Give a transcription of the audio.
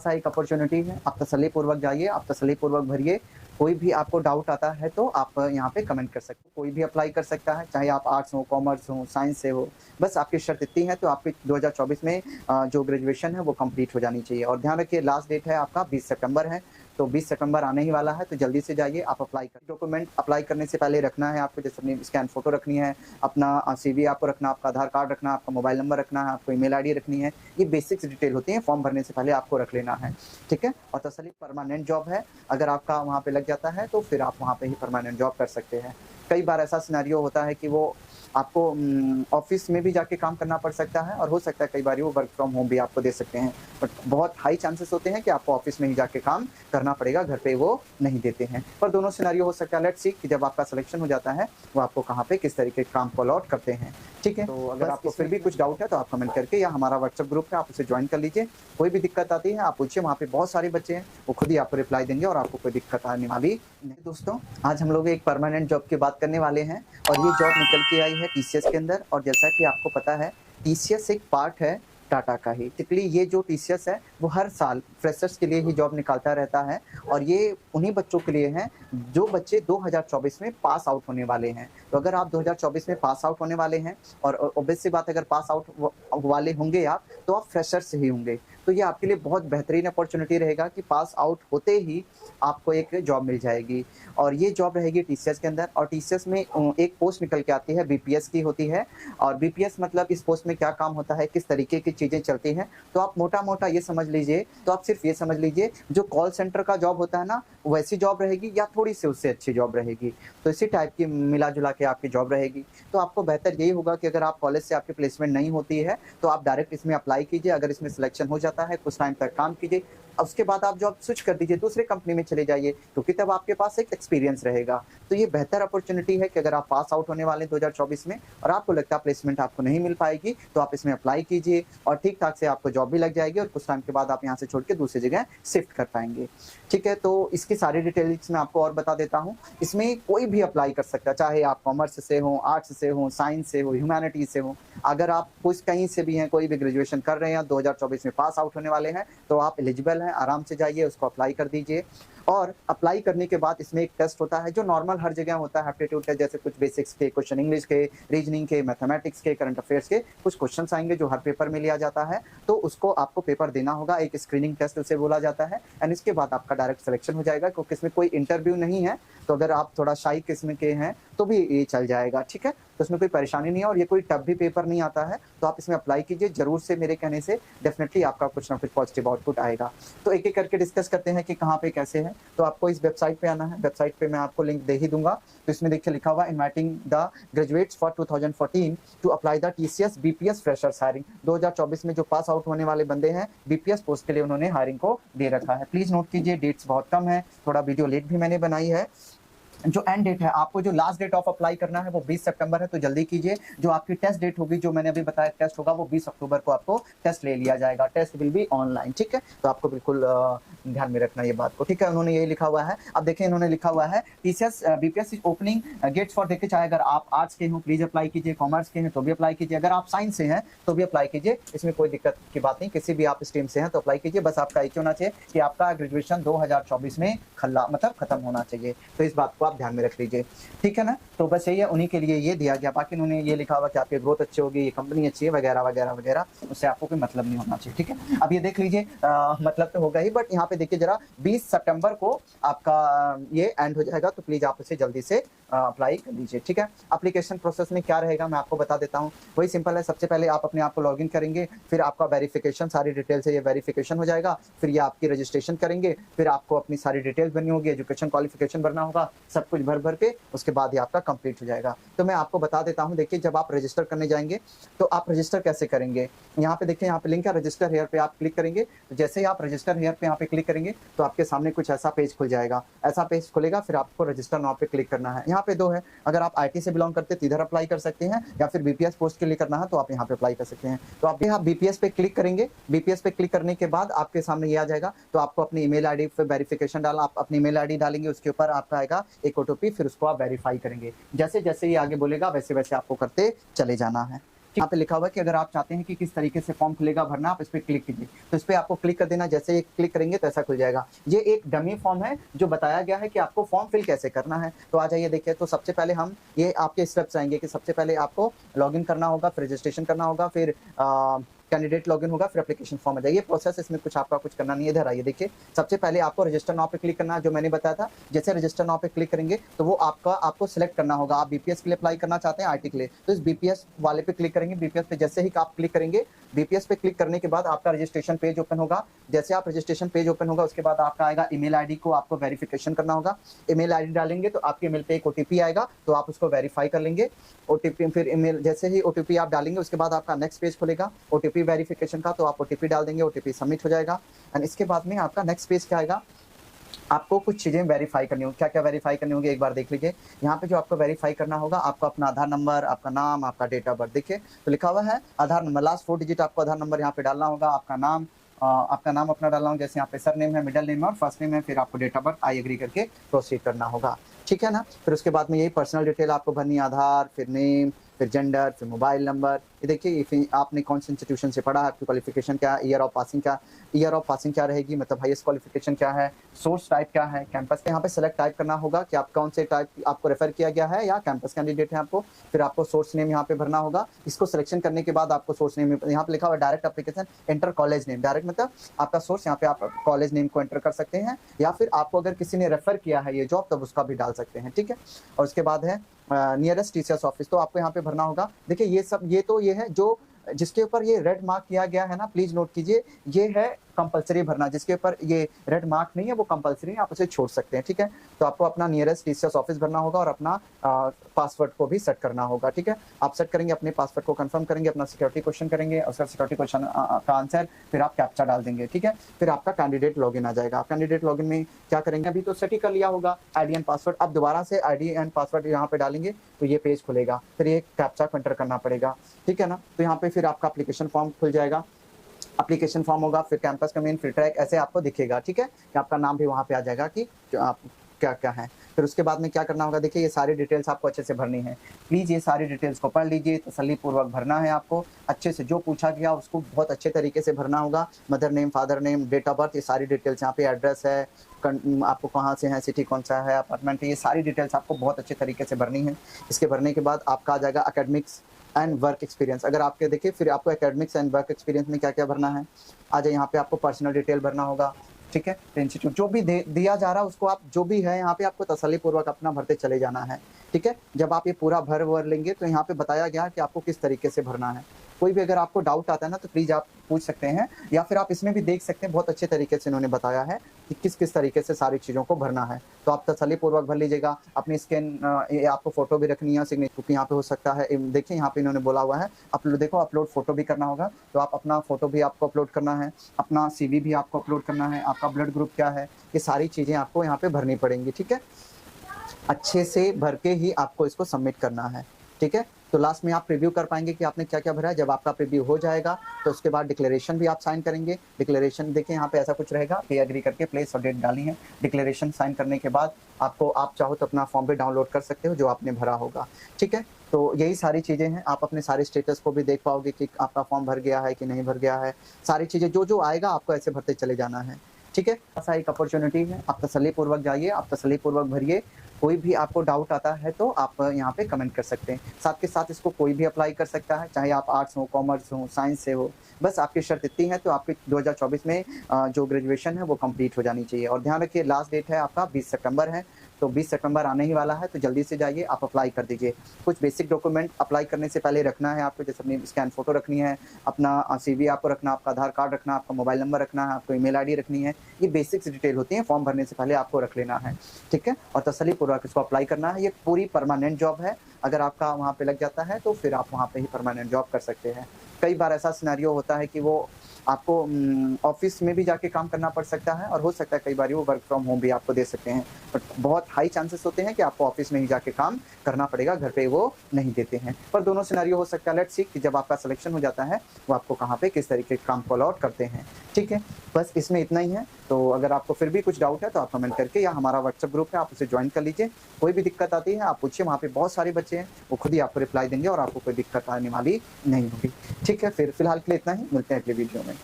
सा एक अपॉर्चुनिटी है, आप तसल्लीपूर्वक जाइए, आप तसल्लीपूर्वक भरिए। कोई भी आपको डाउट आता है तो आप यहाँ पे कमेंट कर सकते हो। कोई भी अप्लाई कर सकता है, चाहे आप आर्ट्स हो, कॉमर्स हो, साइंस से हो। बस आपकी शर्त इतनी है, तो आपकी 2024 में जो ग्रेजुएशन है वो कंप्लीट हो जानी चाहिए। और ध्यान रखिए, लास्ट डेट है आपका 20 सितंबर है, तो 20 सितंबर आने ही वाला है, तो जल्दी से जाइए आप अप्लाई कर। डॉक्यूमेंट अप्लाई करने से पहले रखना है आपको, जैसे अपनी स्कैन फोटो रखनी है, अपना CV आपको रखना, आपका आधार कार्ड रखना, आपका मोबाइल नंबर रखना है, आपको ईमेल आईडी रखनी है। ये बेसिक्स डिटेल होती है, फॉर्म भरने से पहले आपको रख लेना है, ठीक है। और तसल्ली, परमानेंट जॉब है, अगर आपका वहाँ पे लग जाता है तो फिर आप वहाँ पे ही परमानेंट जॉब कर सकते हैं। कई बार ऐसा सिनेरियो होता है कि वो आपको ऑफिस में भी जाके काम करना पड़ सकता है, और हो सकता है कई बार वो वर्क फ्रॉम होम भी आपको दे सकते हैं, बट बहुत हाई चांसेस होते हैं कि आपको ऑफिस में ही जाके काम करना पड़ेगा, घर पे वो नहीं देते हैं। पर दोनों सिनेरियो हो सकता है। लेट्स सी कि जब आपका सिलेक्शन हो जाता है वो आपको कहाँ पे किस तरीके के काम को अलॉट करते हैं, ठीक है। तो अगर आपको फिर भी कुछ डाउट है तो आप कमेंट करके, या हमारा व्हाट्सएप ग्रुप है आप उसे ज्वाइन कर लीजिए। कोई भी दिक्कत आती है आप पूछिए, वहाँ पे बहुत सारे बच्चे हैं, वो खुद ही आपको रिप्लाई देंगे और आपको कोई दिक्कत आने वाली नहीं। दोस्तों, आज हम लोग एक परमानेंट जॉब की बात करने वाले हैं, और ये जॉब निकल के आई है TCS के अंदर। और जैसा कि आपको पता है, TCS एक पार्ट है टाटा का ही। टिकली ये जो TCS है वो हर साल फ्रेशर्स के लिए ही जॉब निकालता रहता है, और ये उन्हीं बच्चों के लिए है जो बच्चे 2024 में पास आउट होने वाले हैं। तो अगर आप 2024 में पास आउट होने वाले हैं, और ऑब्वियस सी बात, अगर पास आउट वाले होंगे आप, तो आप फ्रेशर्स ही होंगे। तो ये आपके लिए बहुत बेहतरीन अपॉर्चुनिटी रहेगा कि पास आउट होते ही आपको एक जॉब मिल जाएगी, और ये जॉब रहेगी TCS के अंदर। और TCS में एक पोस्ट निकल के आती है, BPS की होती है। और BPS मतलब इस पोस्ट में क्या काम होता है, किस तरीके की चीज़ें चलती हैं, तो आप मोटा मोटा ये समझ लीजिए, तो आप सिर्फ ये समझ लीजिए, जो कॉल सेंटर का जॉब होता है ना, वैसी जॉब रहेगी, या थोड़ी सी उससे अच्छी जॉब रहेगी। तो इसी टाइप की मिला जुला के आपकी जॉब रहेगी। तो आपको बेहतर यही होगा कि अगर आप कॉलेज से आपकी प्लेसमेंट नहीं होती है तो आप डायरेक्ट इसमें अप्लाई कीजिए। अगर इसमें सिलेक्शन हो जाता है, कुछ टाइम तक काम कीजिए, उसके बाद आप जॉब स्विच कर दीजिए, दूसरे कंपनी में चले जाइए, क्योंकि तब आपके पास एक एक्सपीरियंस रहेगा। तो ये बेहतर अपॉर्चुनिटी है कि अगर आप पास आउट होने वाले 2024 में, और आपको लगता है प्लेसमेंट आपको नहीं मिल पाएगी, तो आप इसमें अप्लाई कीजिए, और ठीक ठाक से आपको जॉब भी लग जाएगी, और कुछ टाइम के बाद आप यहाँ से छोड़ के दूसरी जगह शिफ्ट कर पाएंगे, ठीक है। तो इसकी सारी डिटेल्स मैं आपको और बता देता हूँ। इसमें कोई भी अप्लाई कर सकता है, चाहे आप कॉमर्स से हो, आर्ट्स से हो, साइंस से हो, ह्यूमैनिटीज से हो। अगर आप कुछ कहीं से भी हैं, कोई भी ग्रेजुएशन कर रहे हैं, 2024 में पास आउट होने वाले हैं, तो आप एलिजिबल हैं, आराम से जाइए उसको अप्लाई कर दीजिए। और अप्लाई करने के बाद इसमें एक टेस्ट होता है जो नॉर्मल हर जगह होता है, एप्टीट्यूड टेस्ट, जैसे कुछ बेसिक्स के क्वेश्चन, इंग्लिश के, रीजनिंग के, मैथमेटिक्स के, करंट अफेयर्स के कुछ क्वेश्चंस आएंगे जो हर पेपर में लिया जाता है। तो उसको आपको पेपर देना होगा, एक स्क्रीनिंग टेस्ट उसे बोला जाता है, एंड इसके बाद आपका डायरेक्ट सिलेक्शन हो जाएगा, क्योंकि इसमें कोई इंटरव्यू नहीं है। तो अगर आप थोड़ा शाई किस्म के हैं तो भी ये चल जाएगा, ठीक है। तो इसमें कोई परेशानी नहीं है, और ये कोई टफ भी पेपर नहीं आता है। तो आप इसमें अप्लाई कीजिए जरूर से, मेरे कहने से डेफिनेटली आपका कुछ ना कुछ पॉजिटिव आउटपुट आएगा। तो एक एक करके डिस्कस करते हैं कि कहाँ पे कैसे है। तो आपको इस वेबसाइट पे आना है, वेबसाइट पे मैं आपको लिंक दे ही दूंगा। तो इसमें देखिए लिखा हुआ, inviting the graduates for 2014 to apply the TCS BPS freshers hiring. 2024 में जो पास आउट होने वाले बंदे हैं, BPS पोस्ट के लिए उन्होंने हायरिंग को दे रखा है। प्लीज नोट कीजिए, डेट्स बहुत कम है, थोड़ा वीडियो लेट भी मैंने बनाई है। जो एंड डेट है, आपको जो लास्ट डेट ऑफ अप्लाई करना है वो 20 सितंबर है, तो जल्दी कीजिए। जो आपकी टेस्ट डेट होगी, जो मैंने अभी बताया टेस्ट होगा, वो 20 अक्टूबर को आपको टेस्ट ले लिया जाएगा। टेस्ट विल बी ऑनलाइन, ठीक है। तो आपको बिल्कुल ध्यान में रखना ये बात को, ठीक है। उन्होंने ये लिखा हुआ है, अब देखिए इन्होंने लिखा हुआ है TCS BPS is opening gates for, देखिए चाहे अगर आप आर्ट्स के हो प्लीज अप्लाई कीजिए, कॉमर्स के हैं तो भी अप्लाई कीजिए, अगर आप साइंस से हैं तो भी अप्लाई कीजिए। इसमें कोई दिक्कत की बात नहीं, किसी भी आप स्ट्रीम से हैं तो अप्लाई कीजिए। बस आपका एक होना चाहिए कि आपका ग्रेजुएशन 2024 में खत्म होना चाहिए। तो इस बात को आप ध्यान में रख लीजिए, ठीक है ना। तो बस यही है, उन्हीं के लिए ये दिया गया। बाकी उन्होंने ये लिखा हुआ कि आपकी ग्रोथ अच्छी होगी, ये कंपनी अच्छी है, वगैरह वगैरह वगैरह, उससे आपको कोई मतलब नहीं होना चाहिए, ठीक है। अब ये देख लीजिए, मतलब तो होगा ही, बट यहाँ पे देखिए जरा, 20 सितंबर को आपका ये एंड हो जाएगा, तो प्लीज आप इसे जल्दी से अप्लाई कर लीजिए, ठीक है। एप्लीकेशन प्रोसेस में क्या रहेगा मैं आपको बता देता हूँ, वही सिंपल है। सबसे पहले आप अपने आप को लॉगिन करेंगे, फिर आपका वेरिफिकेशन, सारी डिटेल से ये वेरिफिकेशन हो जाएगा, फिर ये आपकी रजिस्ट्रेशन करेंगे, फिर आपको अपनी सारी डिटेल्स भरनी होगी, एजुकेशन क्वालिफिकेशन भरना होगा, सब कुछ भर भर के उसके बाद ही आपका कंप्लीट हो जाएगा। तो मैं आपको बता देता हूँ, देखिए जब आप रजिस्टर करने जाएंगे तो आप रजिस्टर कैसे करेंगे, यहाँ पे देखिए, यहाँ पे लिंक है, रजिस्टर हेयर पे आप क्लिक करेंगे। तो जैसे ही आप रजिस्टर हेयर पे यहाँ पे क्लिक करेंगे तो आपके सामने कुछ ऐसा पेज खुल जाएगा, ऐसा पेज खुलेगा, फिर आपको रजिस्टर नाउ पे क्लिक करना है। यहाँ पे दो है, अगर आप IT से बिलोंग करते हैं तो इधर अप्लाई कर सकते हैं, या फिर BPS पोस्ट के लिए करना है तो आप यहाँ पे अप्लाई कर सकते हैं। तो आप BPS पे क्लिक करेंगे, BPS पे क्लिक करने के बाद आपके सामने ये आ जाएगा, तो आपको अपनी ईमेल आईडी पे वेरिफिकेशन डालना, आप अपनी ईमेल आईडी डालेंगे, उसके ऊपर आपका आएगा एक OTP, फिर उसको आप वेरीफाई करेंगे। जैसे जैसे ये आगे बोलेगा वैसे वैसे आपको करते चले जाना है, यहाँ पे लिखा हुआ है कि अगर आप चाहते हैं कि किस तरीके से फॉर्म खुलेगा भरना, आप इस पर क्लिक कीजिए। तो इस पर आपको क्लिक कर देना, जैसे ही क्लिक करेंगे तो ऐसा खुल जाएगा। ये एक डमी फॉर्म है जो बताया गया है कि आपको फॉर्म फिल कैसे करना है। तो आ जाइए देखिए। तो सबसे पहले हम ये आपके स्टेप्स आएंगे कि सबसे पहले आपको लॉगिन करना होगा, फिर रजिस्ट्रेशन करना होगा, फिर कैंडिडेट लॉगिन होगा, फिर एप्लीकेशन फॉर्म आ जाएगा। ये प्रोसेस, इसमें कुछ आपका कुछ करना नहीं है। इधर आइए देखिए, सबसे पहले आपको रजिस्टर नाउ पे क्लिक करना है, जो मैंने बताया था। जैसे रजिस्टर नाउ पे क्लिक करेंगे तो वो आपको सिलेक्ट करना होगा। आप बीपीएस के लिए अप्लाई करना चाहते हैं, आईटी के लिए, तो इस बीपीएस वाले पे क्लिक करेंगे। बीपीएस पे जैसे ही आप क्लिक करेंगे, बीपीएस पे क्लिक करने के बाद आपका रजिस्ट्रेशन पेज ओपन होगा। जैसे आप रजिस्ट्रेशन पेज ओपन होगा, उसके बाद आपका आएगा ईमेल आईडी को आपको वेरिफिकेशन करना होगा। ईमेल आईडी डालेंगे तो आपके ईमेल पे एक ओटीपी आएगा, तो आप उसको वेरीफाई कर लेंगे। ओटीपी फिर ईमेल, जैसे ही ओटीपी आप डालेंगे उसके बाद आपका नेक्स्ट पेज खुलेगा ओटीपी वेरिफिकेशन का, तो आप ओटीपी डाल देंगे, ओटीपी सबमिट हो जाएगा। एंड इसके बाद में आपका नेक्स्ट पेज क्या आएगा, आपको कुछ चीजें वेरीफाई करनी होगी। क्या क्या वेरीफाई करनी होगी एक बार देख लीजिए। यहाँ पे जो आपको वेरीफाई करना होगा, आपको अपना आधार नंबर, आपका नाम, आपका डेट ऑफ बर्थ। देखिए तो लिखा हुआ है आधार नंबर, लास्ट 4 डिजिट आपको आधार नंबर यहाँ पे डालना होगा। आपका नाम अपना डालना होगा, जैसे यहाँ पे सर नेम है, मिडिल नेम है और फर्स्ट नेम है, फिर आपको date of birth I agree करके प्रोसीड करना होगा, ठीक है ना। फिर उसके बाद में यही पर्सनल डिटेल आपको भरनी है, आधार, फिर नेम, फिर जेंडर, फिर मोबाइल नंबर। ये देखिए आपने कौन से इंस्टीट्यूशन से पढ़ा, आपकी क्वालिफिकेशन क्या, ईयर ऑफ पासिंग क्या रहेगी, मतलब हाईएस्ट क्वालिफिकेशन क्या है, सोर्स टाइप क्या है, कैंपस के यहाँ पे सेलेक्ट टाइप करना होगा कि आप कौन से टाइप आपको रेफर किया गया है या कैंपस कैंडिडेट है आपको। फिर आपको सोर्स नेम यहाँ पे भरना होगा। इसको सिलेक्शन करने के बाद आपको सोर्स नेम यहाँ पे लिखा हुआ direct application enter college name. Direct मतलब आपका सोर्स, यहाँ पे आप कॉलेज नेम को एंटर कर सकते हैं, या फिर आपको अगर किसी ने रेफर किया है ये जॉब तब उसका भी डाल सकते हैं, ठीक है। और उसके बाद है नियरेस्ट टीचर्स ऑफिस, तो आपको यहाँ पे भरना होगा। देखिए ये है जो जिसके ऊपर ये रेड मार्क किया गया है ना, प्लीज नोट कीजिए, ये है कंपलसरी भरना। जिसके ऊपर ये रेड मार्क नहीं है वो कंपलसरी है, आप उसे छोड़ सकते हैं, ठीक है। तो आपको अपना नियरेस्ट टीचर्स ऑफिस भरना होगा और अपना पासवर्ड को भी सेट करना होगा, ठीक है। आप सेट करेंगे, अपने पासवर्ड को कंफर्म करेंगे, अपना सिक्योरिटी क्वेश्चन करेंगे, उसका सिक्योरिटी क्वेश्चन का आंसर, फिर आप कैप्चा डाल देंगे, ठीक है। फिर आपका कैंडिडेट लॉगिन आ जाएगा। आप कैंडिडेट लॉगिन में क्या करेंगे, अभी तो सेट ही कर लिया होगा आईडी एंड पासवर्ड, अब दोबारा से आईडी एंड पासवर्ड यहाँ पे डालेंगे तो ये पेज खुलेगा, फिर ये कैप्चा को एंटर करना पड़ेगा, ठीक है ना। तो यहाँ पे फिर आपका एप्लीकेशन फॉर्म खुल जाएगा, एप्लीकेशन फॉर्म होगा, फिर कैंपस का मेन, फिर ट्रैक, ऐसे आपको दिखेगा, ठीक है, कि आपका नाम भी वहाँ पे आ जाएगा कि आप क्या क्या है। फिर उसके बाद में क्या करना होगा, देखिए ये सारी डिटेल्स आपको अच्छे से भरनी है। प्लीज़ ये सारी डिटेल्स को पढ़ लीजिए, तसल्ली पूर्वक भरना है आपको, अच्छे से जो पूछा गया उसको बहुत अच्छे तरीके से भरना होगा। Mother name, father name, date of birth, ये सारी डिटेल्स, यहाँ पे एड्रेस है, आपको कहाँ से है, सिटी कौन सा है, अपार्टमेंट, ये सारी डिटेल्स आपको बहुत अच्छे तरीके से भरनी है। इसके भरने के बाद आपका आ जाएगा एकेडमिक्स एंड वर्क एक्सपीरियंस। अगर आपके देखिए फिर आपको एकेडमिक्स एंड वर्क एक्सपीरियंस में क्या क्या भरना है, आ जाए यहाँ पे आपको पर्सनल डिटेल भरना होगा, ठीक है। इंस्टीट्यूट जो भी दिया जा रहा है उसको आप जो भी है यहाँ पे आपको तसल्ली पूर्वक अपना भरते चले जाना है, ठीक है। जब आप ये पूरा भर लेंगे तो यहाँ पे बताया गया कि आपको किस तरीके से भरना है। कोई भी अगर आपको डाउट आता है ना तो प्लीज़ आप पूछ सकते हैं, या फिर आप इसमें भी देख सकते हैं, बहुत अच्छे तरीके से इन्होंने बताया है कि किस किस तरीके से सारी चीज़ों को भरना है। तो आप तसल्ली पूर्वक भर लीजिएगा। अपनी स्कैन आपको फोटो भी रखनी है, सिग्नेचर यहाँ पे हो सकता है, देखिए यहाँ पे इन्होंने बोला हुआ है अपलोड फोटो भी करना होगा, तो आप अपना फोटो भी आपको अपलोड करना है, अपना CV भी आपको अपलोड करना है, आपका ब्लड ग्रुप क्या है, ये सारी चीज़ें आपको यहाँ पे भरनी पड़ेंगी, ठीक है। अच्छे से भर के ही आपको इसको सबमिट करना है, ठीक है। तो लास्ट में आप प्रीव्यू कर पाएंगे कि आपने क्या क्या भरा है। जब आपका प्रीव्यू हो जाएगा तो उसके बाद डिक्लेरेशन भी आप साइन करेंगे। डिक्लेरेशन देखिए यहाँ पे ऐसा कुछ रहेगा, पे एग्री करके प्लेस और डेट डाली है। डिक्लेरेशन साइन करने के बाद आप चाहो तो अपना फॉर्म भी डाउनलोड कर सकते हो जो आपने भरा होगा, ठीक है। तो यही सारी चीज़ें हैं, आप अपने सारे स्टेटस को भी देख पाओगे कि आपका फॉर्म भर गया है कि नहीं भर गया है। सारी चीज़ें जो आएगा आपको ऐसे भरते चले जाना है, ठीक है। ऐसा एक अपॉर्चुनिटी है, आप तसल्ली पूर्वक जाइए, आप तसल्ली पूर्वक भरिए। कोई भी आपको डाउट आता है तो आप यहाँ पे कमेंट कर सकते हैं। साथ के साथ इसको कोई भी अप्लाई कर सकता है, चाहे आप आर्ट्स हो, कॉमर्स हो, साइंस से हो, बस आपकी शर्त इतनी है तो आपकी 2024 में जो ग्रेजुएशन है वो कंप्लीट हो जानी चाहिए। और ध्यान रखिए लास्ट डेट है आपका 20 सितंबर है, तो 20 सितंबर आने ही वाला है, तो जल्दी से जाइए आप अप्लाई कर दीजिए। कुछ बेसिक डॉक्यूमेंट अप्लाई करने से पहले रखना है आपको, जैसे अपनी स्कैन फोटो रखनी है, अपना CV आपको रखना, आपका आधार कार्ड रखना, आपका मोबाइल नंबर रखना है, आपको ईमेल ID रखनी है। ये बेसिक्स डिटेल होती है, फॉर्म भरने से पहले आपको रख लेना है, ठीक है। और तसल्ली पूर्वक इसको अप्लाई करना है। ये पूरी परमानेंट जॉब है, अगर आपका वहाँ पे लग जाता है तो फिर आप वहाँ पे ही परमानेंट जॉब कर सकते हैं। कई बार ऐसा सिनेरियो होता है कि वो आपको ऑफिस में भी जाके काम करना पड़ सकता है और हो सकता है कई बार वो वर्क फ्रॉम होम भी आपको दे सकते हैं। बट बहुत हाई चांसेस होते हैं कि आपको ऑफिस में ही जाके काम करना पड़ेगा, घर पे वो नहीं देते हैं। पर दोनों सिनेरियो हो सकता है। लेट्स सी कि जब आपका सिलेक्शन हो जाता है, वो आपको कहाँ पे किस तरीके के काम कॉल आउट करते हैं। ठीक है, बस इसमें इतना ही है। तो अगर आपको फिर भी कुछ डाउट है तो आप कमेंट करके, या हमारा व्हाट्सएप ग्रुप है आप उसे ज्वाइन कर लीजिए। कोई भी दिक्कत आती है आप पूछिए, वहाँ पे बहुत सारे बच्चे हैं, वो खुद ही आपको रिप्लाई देंगे और आपको कोई दिक्कत आने वाली नहीं होगी। ठीक है, फिर फिलहाल के लिए इतना ही, मिलते हैं अगले वीडियो में।